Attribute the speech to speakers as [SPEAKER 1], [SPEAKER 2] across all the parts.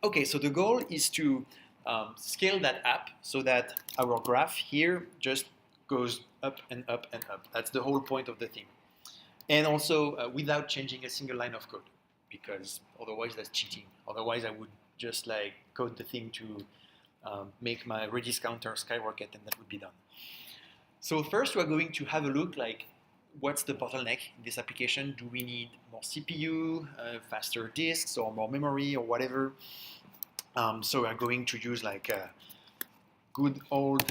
[SPEAKER 1] Okay, so the goal is to scale that app so that our graph here just goes up and up and up. That's the whole point of the thing. And also without changing a single line of code, because otherwise that's cheating. Otherwise I would just like code the thing to make my Redis counter skyrocket, and that would be done. So first we're going to have a look like what's the bottleneck in this application. Do we need more CPU, faster disks, or more memory, or whatever? So we're going to use like good old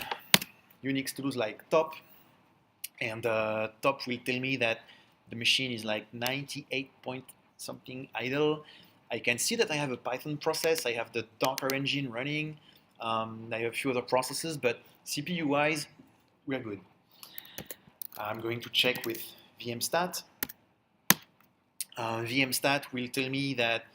[SPEAKER 1] Unix tools like top, and top will tell me that the machine is like 98 point something idle. I can see that I have a Python process, I have the Docker engine running, I have a few other processes, but CPU wise, we're good. I'm going to check with VMstat. VMstat will tell me that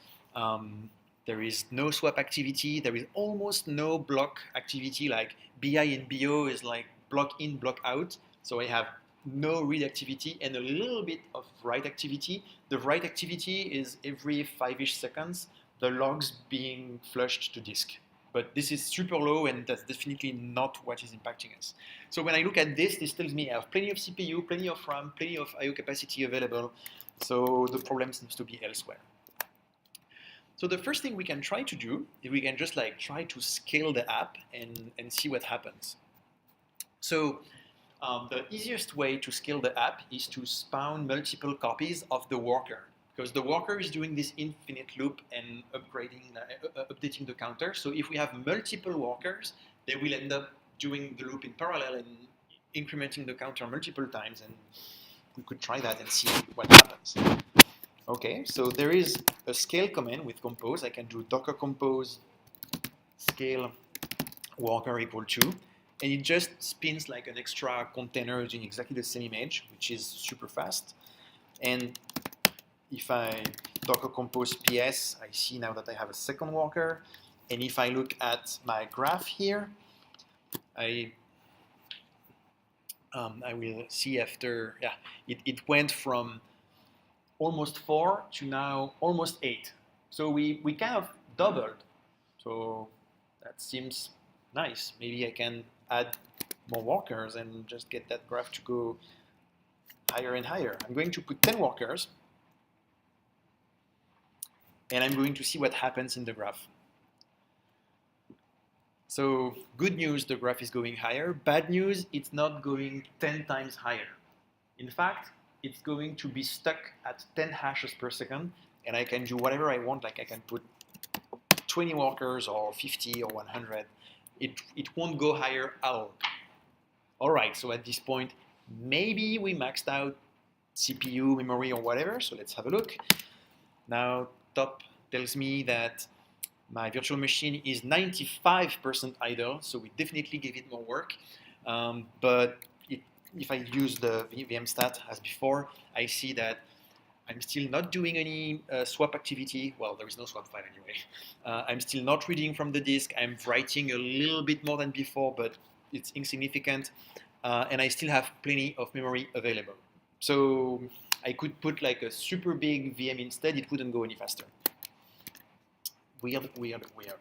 [SPEAKER 1] there is no swap activity, there is almost no block activity, like BI and BO is like block in, block out. So I have no read activity and a little bit of write activity. The write activity is every 5-ish seconds, the logs being flushed to disk. But this is super low, and that's definitely not what is impacting us. So when I look at this, this tells me I have plenty of CPU, plenty of RAM, plenty of I/O capacity available. So the problem seems to be elsewhere. So the first thing we can try to do is we can just like try to scale the app and see what happens. So the easiest way to scale the app is to spawn multiple copies of the worker, because the worker is doing this infinite loop and updating the counter. So if we have multiple workers, they will end up doing the loop in parallel and incrementing the counter multiple times, and we could try that and see what happens. Okay, so there is a scale command with compose. I can do docker compose scale worker equal to, and it just spins like an extra container using exactly the same image, which is super fast. And if I docker compose ps, I see now that I have a second worker. And if I look at my graph here, I will see after, yeah, it went from almost 4 to now almost 8. So we kind of doubled. So that seems nice. Maybe I can add more workers and just get that graph to go higher and higher. I'm going to put 10 workers, and I'm going to see what happens in the graph. So good news, the graph is going higher. Bad news, it's not going 10 times higher. In fact, it's going to be stuck at 10 hashes per second, and I can do whatever I want. Like I can put 20 workers or 50 or 100. It won't go higher at all. All right, so at this point, maybe we maxed out CPU, memory, or whatever. So let's have a look. Now, top tells me that my virtual machine is 95% idle, so we definitely give it more work. But if I use the VMstat as before, I see that I'm still not doing any swap activity. Well, there is no swap file anyway. I'm still not reading from the disk. I'm writing a little bit more than before, but it's insignificant. And I still have plenty of memory available. So I could put like a super big VM instead. It wouldn't go any faster. Weird, weird, weird.